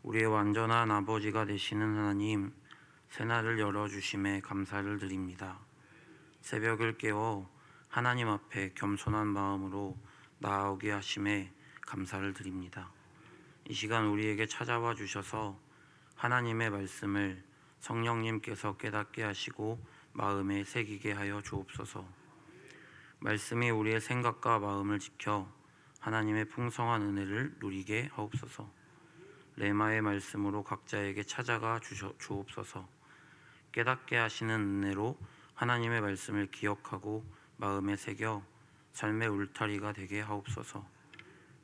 우리의 완전한 아버지가 되시는 하나님, 새날을 열어주심에 감사를 드립니다. 새벽을 깨워 하나님 앞에 겸손한 마음으로 나아오게 하심에 감사를 드립니다. 이 시간 우리에게 찾아와 주셔서 하나님의 말씀을 성령님께서 깨닫게 하시고 마음에 새기게 하여 주옵소서. 말씀이 우리의 생각과 마음을 지켜 하나님의 풍성한 은혜를 누리게 하옵소서. 레마의 말씀으로 각자에게 찾아가 주옵소서. 깨닫게 하시는 은혜로 하나님의 말씀을 기억하고 마음에 새겨 삶의 울타리가 되게 하옵소서.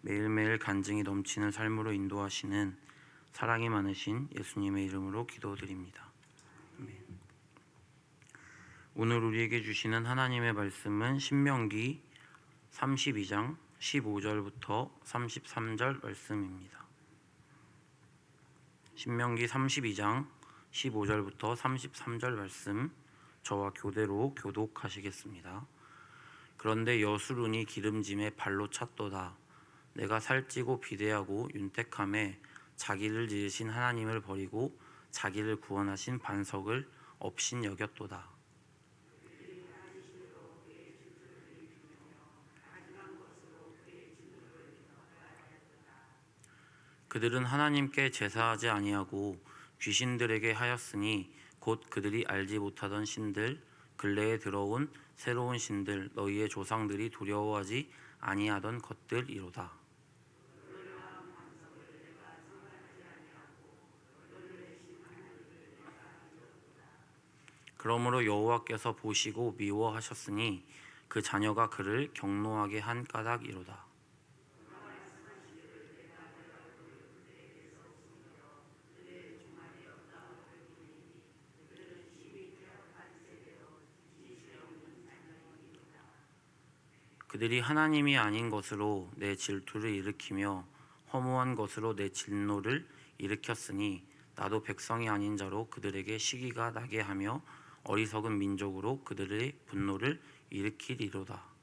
매일매일 간증이 넘치는 삶으로 인도하시는 사랑이 많으신 예수님의 이름으로 기도드립니다. 아멘. 오늘 우리에게 주시는 하나님의 말씀은 신명기 32장 15절부터 33절 말씀입니다. 신명기 32장 15절부터 33절 말씀, 저와 교대로 교독하시겠습니다. 그런데 여수론이 기름짐에 발로 찼도다. 내가 살찌고 비대하고 윤택함에 자기를 지으신 하나님을 버리고 자기를 구원하신 반석을 업신 여겼도다. 그들은 하나님께 제사하지 아니하고 귀신들에게 하였으니 곧 그들이 알지 못하던 신들, 근래에 들어온 새로운 신들, 너희의 조상들이 두려워하지 아니하던 것들이로다. 그러므로 여호와께서 보시고 미워하셨으니 그 자녀가 그를 경노하게 한 까닭이로다. 그들이 하나님이 아닌 것으로 내 질투를 일으키며 허무한 것으로 내 진노를 일으켰으니 나도 백성이 아닌 자로 그들에게 시기가 나게 하며 어리석은 민족으로 그들의 분노를 일으키리로다.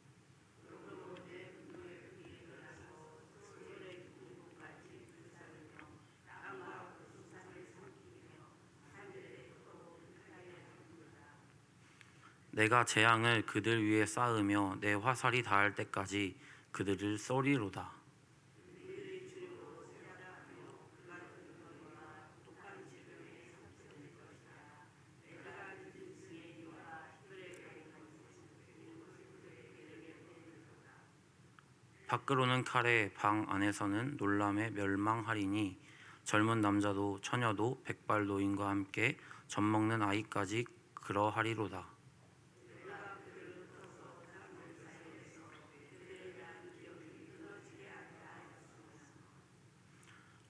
내가 재앙을 그들 위에 쌓으며 내 화살이 닿을 때까지 그들을 쏘리로다. 밖으로는 칼에 방 안에서는 놀람에 멸망하리니 젊은 남자도 처녀도 백발 노인과 함께 젖먹는 아이까지 그러하리로다.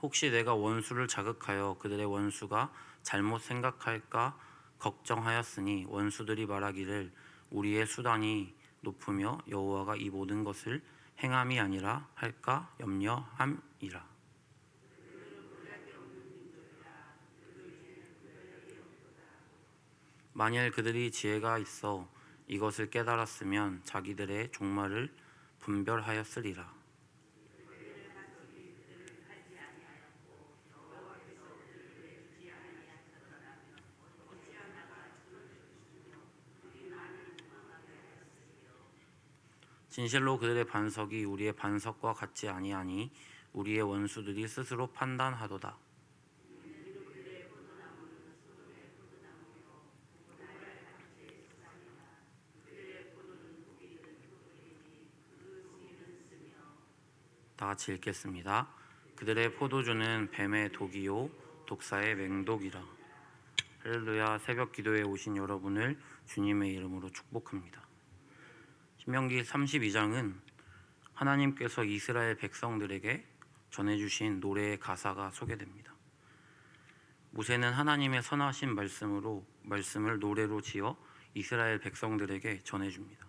혹시 내가 원수를 자극하여 그들의 원수가 잘못 생각할까 걱정하였으니 원수들이 말하기를 우리의 수단이 높으며 여호와가 이 모든 것을 행함이 아니라 할까 염려함이라. 만일 그들이 지혜가 있어 이것을 깨달았으면 자기들의 종말을 분별하였으리라. 진실로 그들의 반석이 우리의 반석과 같지 아니하니 우리의 원수들이 스스로 판단하도다. 다 같이 읽겠습니다. 그들의 포도주는 뱀의 독이요 독사의 맹독이라. 할렐루야. 새벽 기도에 오신 여러분을 주님의 이름으로 축복합니다. 신명기 32장은 하나님께서 이스라엘 백성들에게 전해주신 노래의 가사가 소개됩니다. 모세는 하나님의 선하신 말씀을 노래로 지어 이스라엘 백성들에게 전해줍니다.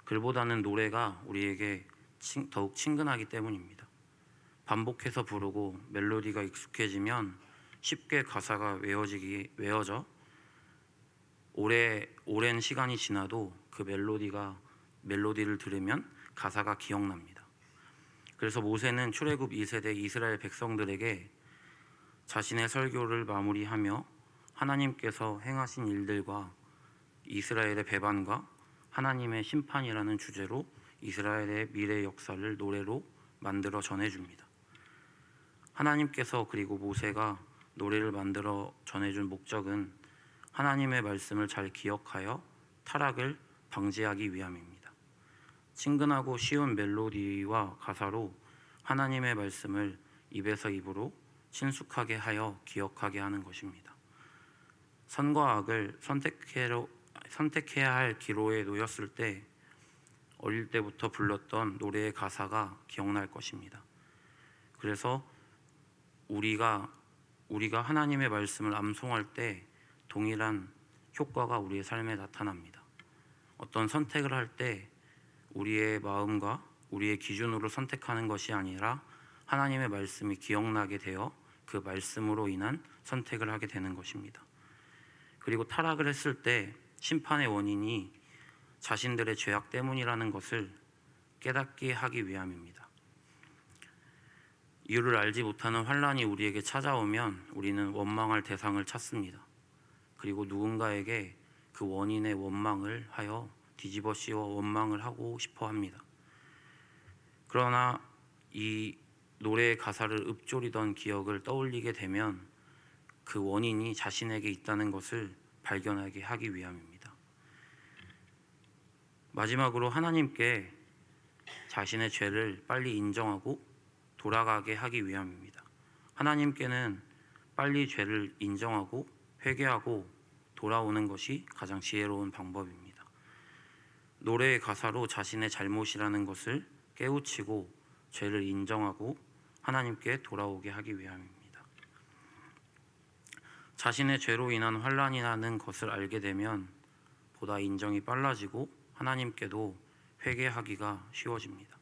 글보다는 노래가 우리에게 더욱 친근하기 때문입니다. 반복해서 부르고 멜로디가 익숙해지면 쉽게 가사가 외워져 오랜 시간이 지나도 그 멜로디를 들으면 가사가 기억납니다. 그래서 모세는 출애굽 2세대 이스라엘 백성들에게 자신의 설교를 마무리하며 하나님께서 행하신 일들과 이스라엘의 배반과 하나님의 심판이라는 주제로 이스라엘의 미래 역사를 노래로 만들어 전해줍니다. 하나님께서 그리고 모세가 노래를 만들어 전해준 목적은 하나님의 말씀을 잘 기억하여 타락을 방지하기 위함입니다. 친근하고 쉬운 멜로디와 가사로 하나님의 말씀을 입에서 입으로 친숙하게 하여 기억하게 하는 것입니다. 선과 악을 선택해야 할 기로에 놓였을 때 어릴 때부터 불렀던 노래의 가사가 기억날 것입니다. 그래서 우리가 하나님의 말씀을 암송할 때 동일한 효과가 우리의 삶에 나타납니다. 어떤 선택을 할 때 우리의 마음과 우리의 기준으로 선택하는 것이 아니라 하나님의 말씀이 기억나게 되어 그 말씀으로 인한 선택을 하게 되는 것입니다. 그리고 타락을 했을 때 심판의 원인이 자신들의 죄악 때문이라는 것을 깨닫게 하기 위함입니다. 이유를 알지 못하는 환난이 우리에게 찾아오면 우리는 원망할 대상을 찾습니다. 그리고 누군가에게 그 원인의 원망을 하여 뒤집어 씌워 원망을 하고 싶어 합니다. 그러나 이 노래의 가사를 읊조리던 기억을 떠올리게 되면 그 원인이 자신에게 있다는 것을 발견하게 하기 위함입니다. 마지막으로 하나님께 자신의 죄를 빨리 인정하고 돌아가게 하기 위함입니다. 하나님께는 빨리 죄를 인정하고 회개하고 돌아오는 것이 가장 지혜로운 방법입니다. 노래의 가사로 자신의 잘못이라는 것을 깨우치고 죄를 인정하고 하나님께 돌아오게 하기 위함입니다. 자신의 죄로 인한 환난이라는 것을 알게 되면 보다 인정이 빨라지고 하나님께도 회개하기가 쉬워집니다.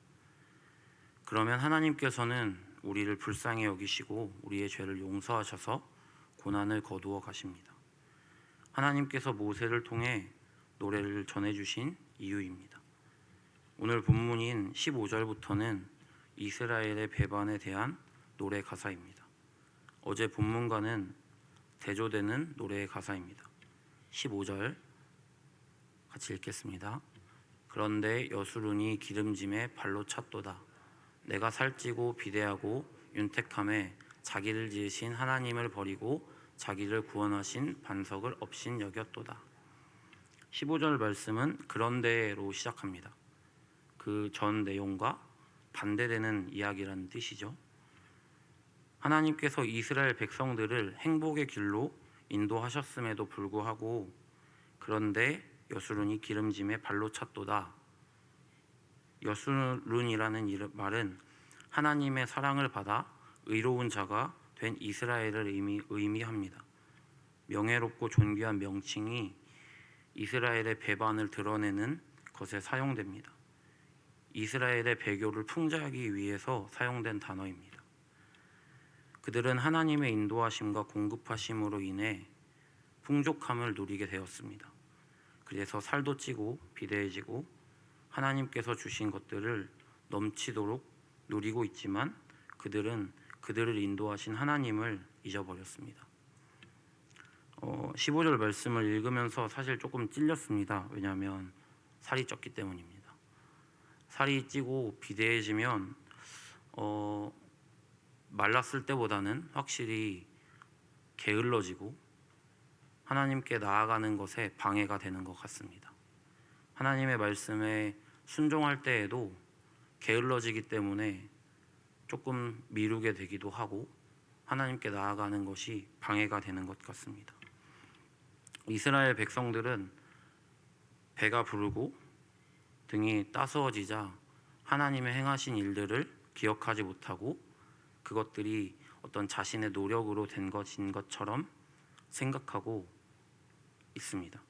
그러면 하나님께서는 우리를 불쌍히 여기시고 우리의 죄를 용서하셔서 고난을 거두어 가십니다. 하나님께서 모세를 통해 노래를 전해주신 이유입니다. 오늘 본문인 15절부터는 이스라엘의 배반에 대한 노래 가사입니다. 어제 본문과는 대조되는 노래의 가사입니다. 15절 같이 읽겠습니다. 그런데 여수룬이 기름짐에 발로 찼도다. 내가 살찌고 비대하고 윤택함에 자기를 지으신 하나님을 버리고 자기를 구원하신 반석을 없인 여겼도다. 15절 말씀은 그런데로 시작합니다. 그 전 내용과 반대되는 이야기라는 뜻이죠. 하나님께서 이스라엘 백성들을 행복의 길로 인도하셨음에도 불구하고 그런데 여수룬이 기름짐에 발로 찼도다. 여수룬이라는 말은 하나님의 사랑을 받아 의로운 자가 된 이스라엘을 의미합니다. 명예롭고 존귀한 명칭이 이스라엘의 배반을 드러내는 것에 사용됩니다. 이스라엘의 배교를 풍자하기 위해서 사용된 단어입니다. 그들은 하나님의 인도하심과 공급하심으로 인해 풍족함을 누리게 되었습니다. 그래서 살도 찌고 비대해지고 하나님께서 주신 것들을 넘치도록 누리고 있지만 그들은 그들을 인도하신 하나님을 잊어버렸습니다. 15절 말씀을 읽으면서 사실 조금 찔렸습니다. 왜냐하면 살이 쪘기 때문입니다. 살이 찌고 비대해지면 말랐을 때보다는 확실히 게을러지고 하나님께 나아가는 것에 방해가 되는 것 같습니다. 하나님의 말씀에 순종할 때에도 게을러지기 때문에 조금 미루게 되기도 하고 하나님께 나아가는 것이 방해가 되는 것 같습니다. 이스라엘 백성들은 배가 부르고 등이 따스워지자 하나님의 행하신 일들을 기억하지 못하고 그것들이 어떤 자신의 노력으로 된 것인 것처럼 생각하고 있습니다.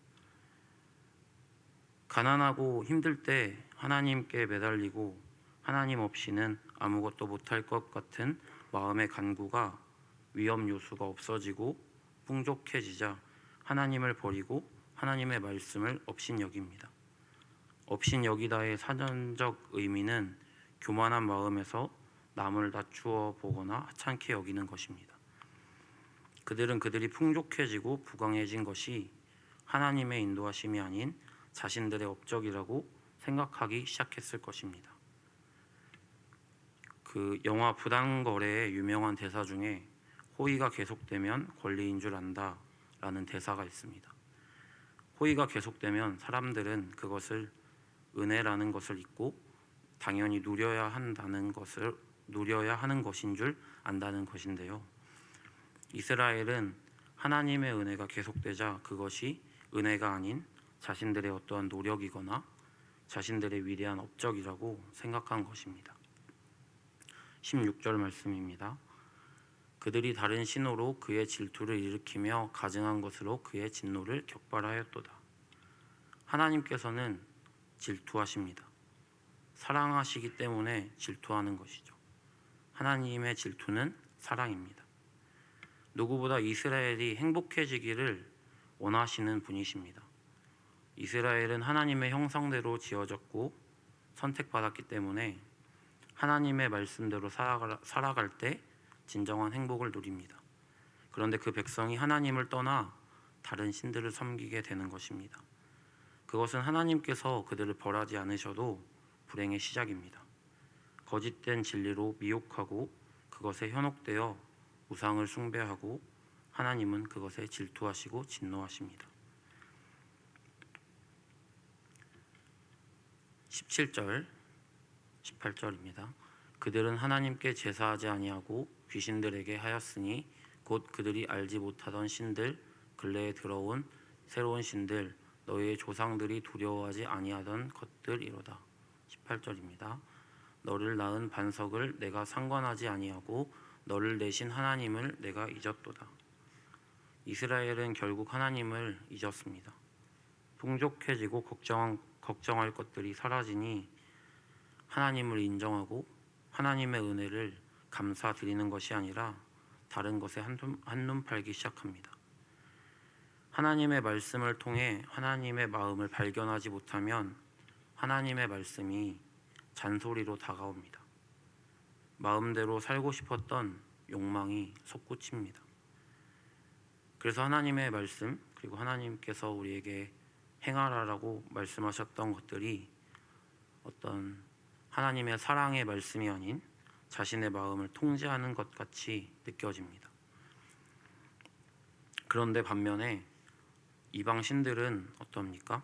가난하고 힘들 때 하나님께 매달리고 하나님 없이는 아무것도 못할 것 같은 마음의 간구가 위험 요소가 없어지고 풍족해지자 하나님을 버리고 하나님의 말씀을 업신여깁니다. 업신여기다의 사전적 의미는 교만한 마음에서 남을 낮추어 보거나 하찮게 여기는 것입니다. 그들은 그들이 풍족해지고 부강해진 것이 하나님의 인도하심이 아닌 자신들의 업적이라고 생각하기 시작했을 것입니다. 그 영화 부당거래의 유명한 대사 중에 호의가 계속되면 권리인 줄 안다 라는 대사가 있습니다. 호의가 계속되면 사람들은 그것을 은혜라는 것을 잊고 당연히 누려야 하는 것인 줄 안다는 것인데요. 이스라엘은 하나님의 은혜가 계속되자 그것이 은혜가 아닌 자신들의 어떠한 노력이거나 자신들의 위대한 업적이라고 생각한 것입니다. 16절 말씀입니다. 그들이 다른 신호로 그의 질투를 일으키며 가증한 것으로 그의 진노를 격발하였도다. 하나님께서는 질투하십니다. 사랑하시기 때문에 질투하는 것이죠. 하나님의 질투는 사랑입니다. 누구보다 이스라엘이 행복해지기를 원하시는 분이십니다. 이스라엘은 하나님의 형상대로 지어졌고 선택받았기 때문에 하나님의 말씀대로 살아갈 때 진정한 행복을 누립니다. 그런데 그 백성이 하나님을 떠나 다른 신들을 섬기게 되는 것입니다. 그것은 하나님께서 그들을 벌하지 않으셔도 불행의 시작입니다. 거짓된 진리로 미혹하고 그것에 현혹되어 우상을 숭배하고 하나님은 그것에 질투하시고 진노하십니다. 17절, 18절입니다. 그들은 하나님께 제사하지 아니하고 귀신들에게 하였으니 곧 그들이 알지 못하던 신들, 근래에 들어온 새로운 신들, 너희의 조상들이 두려워하지 아니하던 것들이로다. 18절입니다. 너를 낳은 반석을 내가 상관하지 아니하고 너를 내신 하나님을 내가 잊었도다. 이스라엘은 결국 하나님을 잊었습니다. 풍족해지고 걱정할 것들이 사라지니 하나님을 인정하고 하나님의 은혜를 감사드리는 것이 아니라 다른 것에 한눈 팔기 시작합니다. 하나님의 말씀을 통해 하나님의 마음을 발견하지 못하면 하나님의 말씀이 잔소리로 다가옵니다. 마음대로 살고 싶었던 욕망이 솟구칩니다. 그래서 하나님의 말씀, 그리고 하나님께서 우리에게 행하라라고 말씀하셨던 것들이 어떤 하나님의 사랑의 말씀이 아닌 자신의 마음을 통제하는 것 같이 느껴집니다. 그런데 반면에 이방 신들은 어떻습니까?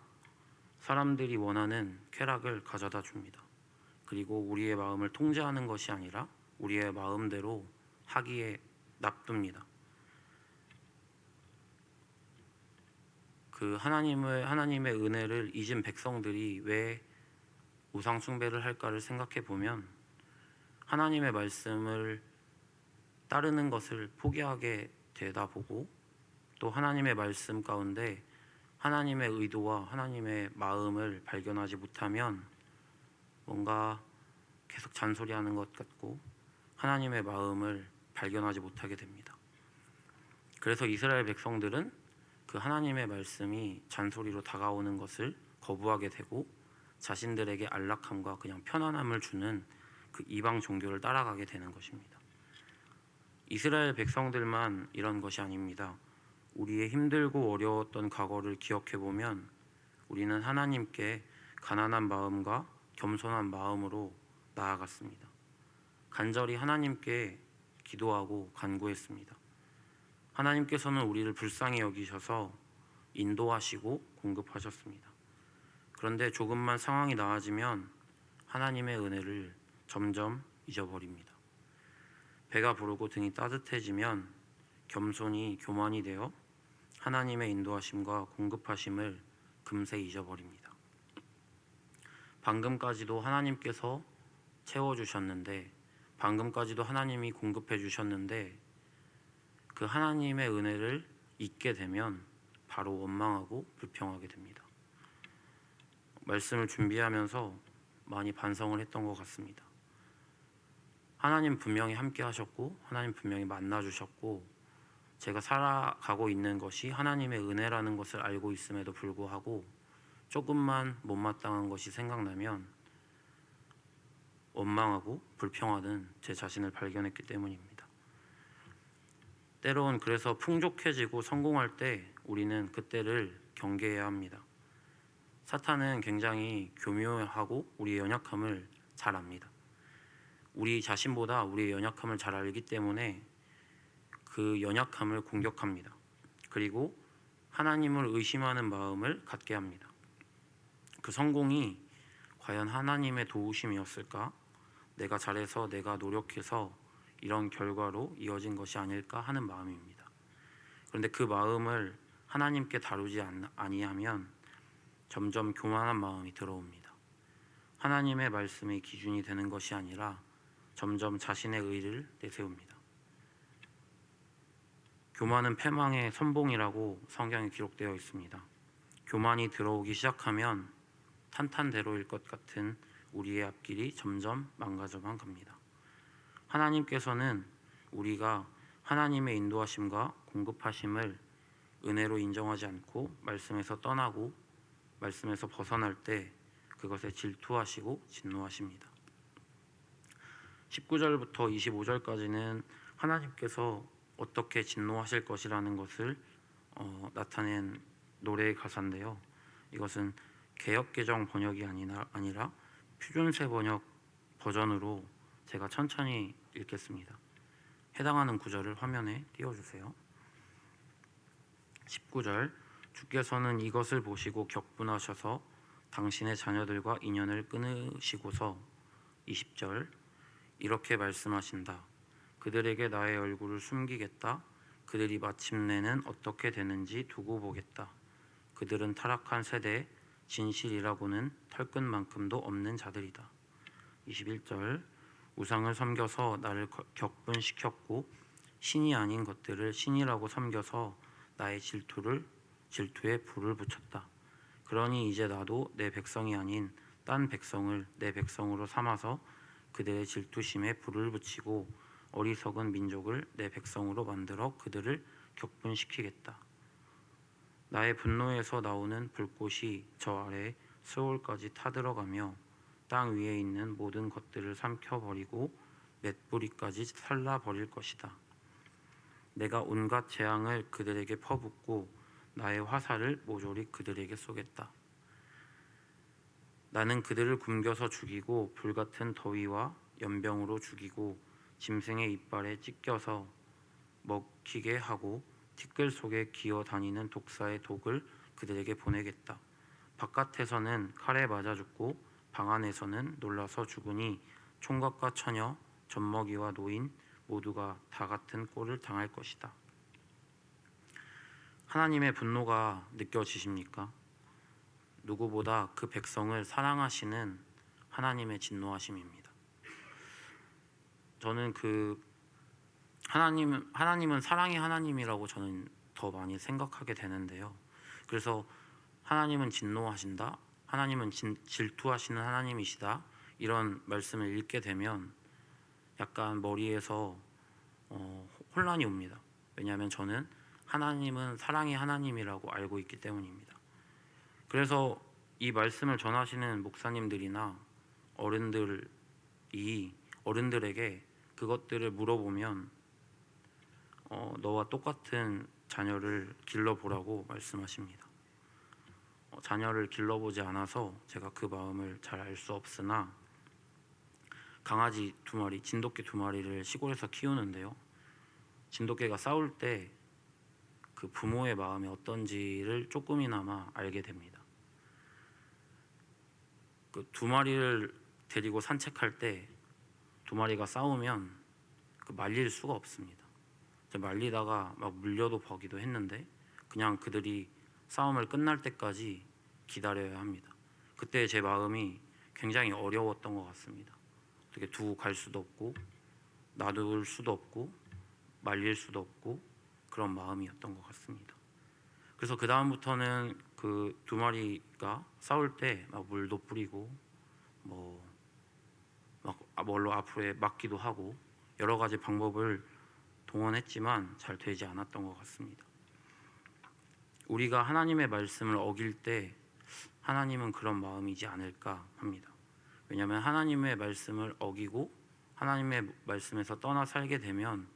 사람들이 원하는 쾌락을 가져다 줍니다. 그리고 우리의 마음을 통제하는 것이 아니라 우리의 마음대로 하기에 놔둡니다. 그 하나님의 은혜를 잊은 백성들이 왜 우상 숭배를 할까를 생각해 보면 하나님의 말씀을 따르는 것을 포기하게 되다 보고 또 하나님의 말씀 가운데 하나님의 의도와 하나님의 마음을 발견하지 못하면 뭔가 계속 잔소리하는 것 같고 하나님의 마음을 발견하지 못하게 됩니다. 그래서 이스라엘 백성들은 그 하나님의 말씀이 잔소리로 다가오는 것을 거부하게 되고 자신들에게 안락함과 그냥 편안함을 주는 그 이방 종교를 따라가게 되는 것입니다. 이스라엘 백성들만 이런 것이 아닙니다. 우리의 힘들고 어려웠던 과거를 기억해 보면 우리는 하나님께 가난한 마음과 겸손한 마음으로 나아갔습니다. 간절히 하나님께 기도하고 간구했습니다. 하나님께서는 우리를 불쌍히 여기셔서 인도하시고 공급하셨습니다. 그런데 조금만 상황이 나아지면 하나님의 은혜를 점점 잊어버립니다. 배가 부르고 등이 따뜻해지면 겸손히 교만이 되어 하나님의 인도하심과 공급하심을 금세 잊어버립니다. 방금까지도 하나님께서 채워주셨는데, 방금까지도 하나님이 공급해 주셨는데 그 하나님의 은혜를 잊게 되면 바로 원망하고 불평하게 됩니다. 말씀을 준비하면서 많이 반성을 했던 것 같습니다. 하나님 분명히 함께 하셨고 하나님 분명히 만나주셨고 제가 살아가고 있는 것이 하나님의 은혜라는 것을 알고 있음에도 불구하고 조금만 못마땅한 것이 생각나면 원망하고 불평하는 제 자신을 발견했기 때문입니다. 때론 그래서 풍족해지고 성공할 때 우리는 그때를 경계해야 합니다. 사탄은 굉장히 교묘하고 우리의 연약함을 잘 압니다. 우리 자신보다 우리의 연약함을 잘 알기 때문에 그 연약함을 공격합니다. 그리고 하나님을 의심하는 마음을 갖게 합니다. 그 성공이 과연 하나님의 도우심이었을까? 내가 잘해서 내가 노력해서 이런 결과로 이어진 것이 아닐까 하는 마음입니다. 그런데 그 마음을 하나님께 다루지 아니하면 점점 교만한 마음이 들어옵니다. 하나님의 말씀이 기준이 되는 것이 아니라 점점 자신의 의를 내세웁니다. 교만은 패망의 선봉이라고 성경에 기록되어 있습니다. 교만이 들어오기 시작하면 탄탄대로일 것 같은 우리의 앞길이 점점 망가져만 갑니다. 하나님께서는 우리가 하나님의 인도하심과 공급하심을 은혜로 인정하지 않고 말씀에서 떠나고 말씀에서 벗어날 때 그것에 질투하시고 진노하십니다. 19절부터 25절까지는 하나님께서 어떻게 진노하실 것이라는 것을 나타낸 노래의 가사인데요. 이것은 개역개정 번역이 아니라 표준세 번역 버전으로 제가 천천히 읽겠습니다. 해당하는 구절을 화면에 띄워주세요. 19절 주께서는 이것을 보시고 격분하셔서 당신의 자녀들과 인연을 끊으시고서 20절 이렇게 말씀하신다. 그들에게 나의 얼굴을 숨기겠다. 그들이 마침내는 어떻게 되는지 두고 보겠다. 그들은 타락한 세대 진실이라고는 털끝만큼도 없는 자들이다. 21절 우상을 섬겨서 나를 격분시켰고 신이 아닌 것들을 신이라고 섬겨서 나의 질투에 불을 붙였다. 그러니 이제 나도 내 백성이 아닌 딴 백성을 내 백성으로 삼아서 그들의 질투심에 불을 붙이고 어리석은 민족을 내 백성으로 만들어 그들을 격분시키겠다. 나의 분노에서 나오는 불꽃이 저 아래 스올까지 타들어가며 땅 위에 있는 모든 것들을 삼켜버리고 맷뿌리까지 살라버릴 것이다. 내가 온갖 재앙을 그들에게 퍼붓고 나의 화살을 모조리 그들에게 쏘겠다. 나는 그들을 굶겨서 죽이고 불같은 더위와 연병으로 죽이고 짐승의 이빨에 찢겨서 먹히게 하고 티끌 속에 기어 다니는 독사의 독을 그들에게 보내겠다. 바깥에서는 칼에 맞아 죽고 방 안에서는 놀라서 죽으니 총각과 처녀, 젖먹이와 노인 모두가 다 같은 꼴을 당할 것이다. 하나님의 분노가 느껴지십니까? 누구보다 그 백성을 사랑하시는 하나님의 진노하심입니다. 저는 하나님은 사랑의 하나님이라고 저는 더 많이 생각하게 되는데요. 그래서 하나님은 진노하신다, 하나님은 질투하시는 하나님이시다, 이런 말씀을 읽게 되면 약간 머리에서 혼란이 옵니다. 왜냐하면 저는 하나님은 사랑의 하나님이라고 알고 있기 때문입니다. 그래서 이 말씀을 전하시는 목사님들이나 어른들에게 그것들을 물어보면 너와 똑같은 자녀를 길러보라고 말씀하십니다. 자녀를 길러보지 않아서 제가 그 마음을 잘 알 수 없으나 강아지 2마리, 진돗개 2마리를 시골에서 키우는데요. 진돗개가 싸울 때 그 부모의 마음이 어떤지를 조금이나마 알게 됩니다. 그 2마리를 데리고 산책할 때 2마리가 싸우면 말릴 수가 없습니다. 말리다가 막 물려도 버기도 했는데 그냥 그들이 싸움을 끝날 때까지 기다려야 합니다. 그때 제 마음이 굉장히 어려웠던 것 같습니다. 어떻게 두고 갈 수도 없고 놔둘 수도 없고 말릴 수도 없고 그런 마음이었던 것 같습니다. 그래서 그 다음부터는 그 2마리가 싸울 때 막 물도 뿌리고 막 뭘로 앞으로 막기도 하고 여러 가지 방법을 동원했지만 잘 되지 않았던 것 같습니다. 우리가 하나님의 말씀을 어길 때 하나님은 그런 마음이지 않을까 합니다. 왜냐하면 하나님의 말씀을 어기고 하나님의 말씀에서 떠나 살게 되면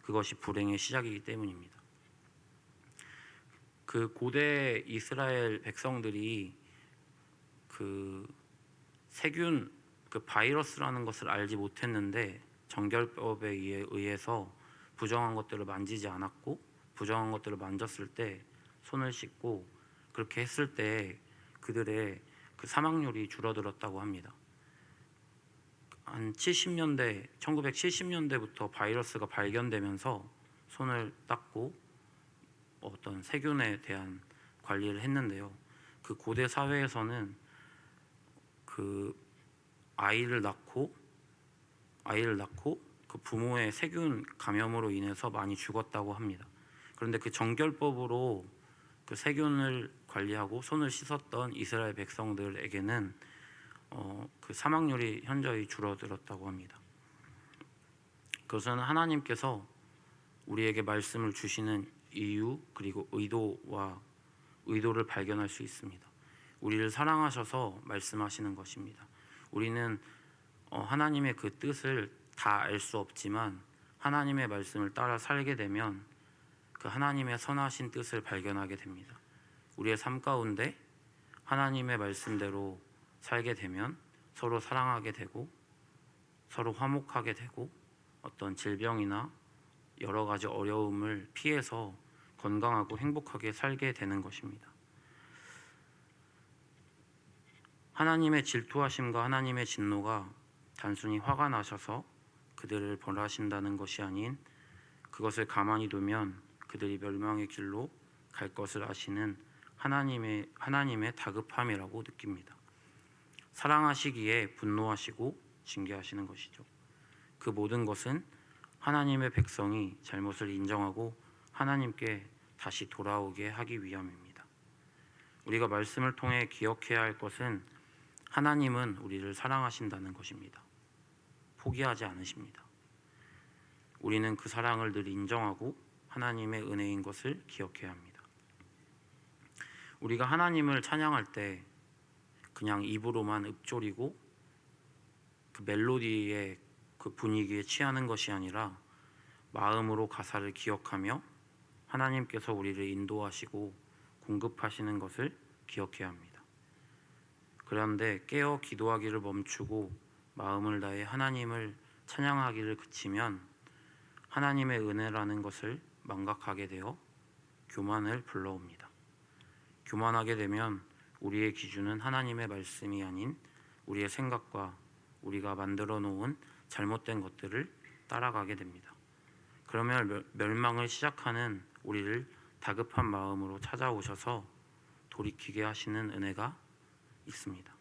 그것이 불행의 시작이기 때문입니다. 그 고대 이스라엘 백성들이 그 세균, 그 바이러스라는 것을 알지 못했는데 정결법에 의해서 부정한 것들을 만지지 않았고, 부정한 것들을 만졌을 때 손을 씻고 그렇게 했을 때 그들의 그 사망률이 줄어들었다고 합니다. 한 70년대, 1970년대부터 바이러스가 발견되면서 손을 닦고 어떤 세균에 대한 관리를 했는데요. 그 고대 사회에서는 그 아이를 낳고 그 부모의 세균 감염으로 인해서 많이 죽었다고 합니다. 그런데 그 정결법으로 그 세균을 관리하고 손을 씻었던 이스라엘 백성들에게는 그 사망률이 현저히 줄어들었다고 합니다. 그것은 하나님께서 우리에게 말씀을 주시는 이유, 그리고 의도를 발견할 수 있습니다. 우리를 사랑하셔서 말씀하시는 것입니다. 우리는 하나님의 그 뜻을 다 알 수 없지만 하나님의 말씀을 따라 살게 되면 그 하나님의 선하신 뜻을 발견하게 됩니다. 우리의 삶 가운데 하나님의 말씀대로 살게 되면 서로 사랑하게 되고 서로 화목하게 되고 어떤 질병이나 여러 가지 어려움을 피해서 건강하고 행복하게 살게 되는 것입니다. 하나님의 질투하심과 하나님의 진노가 단순히 화가 나셔서 그들을 벌하신다는 것이 아닌, 그것을 가만히 두면 그들이 멸망의 길로 갈 것을 아시는 하나님의 다급함이라고 느낍니다. 사랑하시기에 분노하시고 징계하시는 것이죠. 그 모든 것은 하나님의 백성이 잘못을 인정하고 하나님께 다시 돌아오게 하기 위함입니다. 우리가 말씀을 통해 기억해야 할 것은 하나님은 우리를 사랑하신다는 것입니다. 포기하지 않으십니다. 우리는 그 사랑을 늘 인정하고 하나님의 은혜인 것을 기억해야 합니다. 우리가 하나님을 찬양할 때 그냥 입으로만 읊조리고 그 멜로디의 그 분위기에 취하는 것이 아니라 마음으로 가사를 기억하며 하나님께서 우리를 인도하시고 공급하시는 것을 기억해야 합니다. 그런데 깨어 기도하기를 멈추고 마음을 다해 하나님을 찬양하기를 그치면 하나님의 은혜라는 것을 망각하게 되어 교만을 불러옵니다. 교만하게 되면 우리의 기준은 하나님의 말씀이 아닌 우리의 생각과 우리가 만들어 놓은 잘못된 것들을 따라가게 됩니다. 그러면 멸망을 시작하는 우리를 다급한 마음으로 찾아오셔서 돌이키게 하시는 은혜가 있습니다.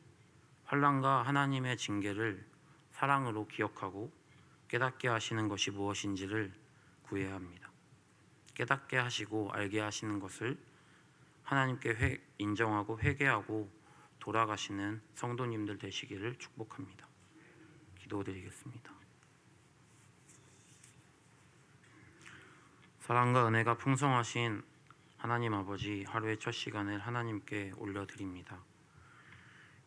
환난과 하나님의 징계를 사랑으로 기억하고 깨닫게 하시는 것이 무엇인지를 구해야 합니다. 깨닫게 하시고 알게 하시는 것을 하나님께 인정하고 회개하고 돌아가시는 성도님들 되시기를 축복합니다. 기도드리겠습니다. 사랑과 은혜가 풍성하신 하나님 아버지, 하루의 첫 시간을 하나님께 올려드립니다.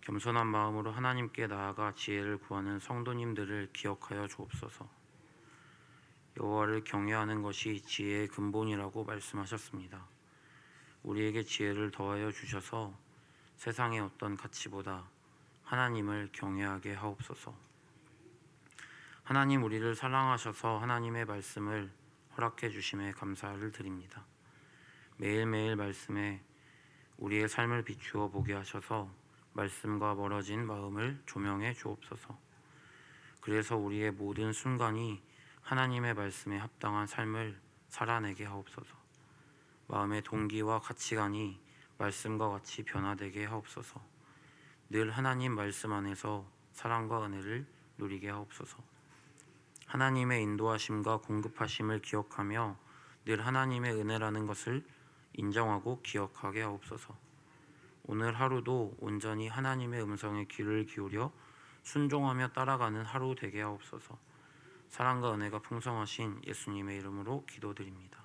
겸손한 마음으로 하나님께 나아가 지혜를 구하는 성도님들을 기억하여 주옵소서. 여호와를 경외하는 것이 지혜의 근본이라고 말씀하셨습니다. 우리에게 지혜를 더하여 주셔서 세상의 어떤 가치보다 하나님을 경외하게 하옵소서. 하나님, 우리를 사랑하셔서 하나님의 말씀을 허락해 주심에 감사를 드립니다. 매일매일 말씀에 우리의 삶을 비추어 보게 하셔서 말씀과 멀어진 마음을 조명해 주옵소서. 그래서 우리의 모든 순간이 하나님의 말씀에 합당한 삶을 살아내게 하옵소서. 마음의 동기와 가치관이 말씀과 같이 변화되게 하옵소서. 늘 하나님 말씀 안에서 사랑과 은혜를 누리게 하옵소서. 하나님의 인도하심과 공급하심을 기억하며 늘 하나님의 은혜라는 것을 인정하고 기억하게 하옵소서. 오늘 하루도 온전히 하나님의 음성에 귀를 기울여 순종하며 따라가는 하루 되게 하옵소서. 사랑과 은혜가 풍성하신 예수님의 이름으로 기도드립니다.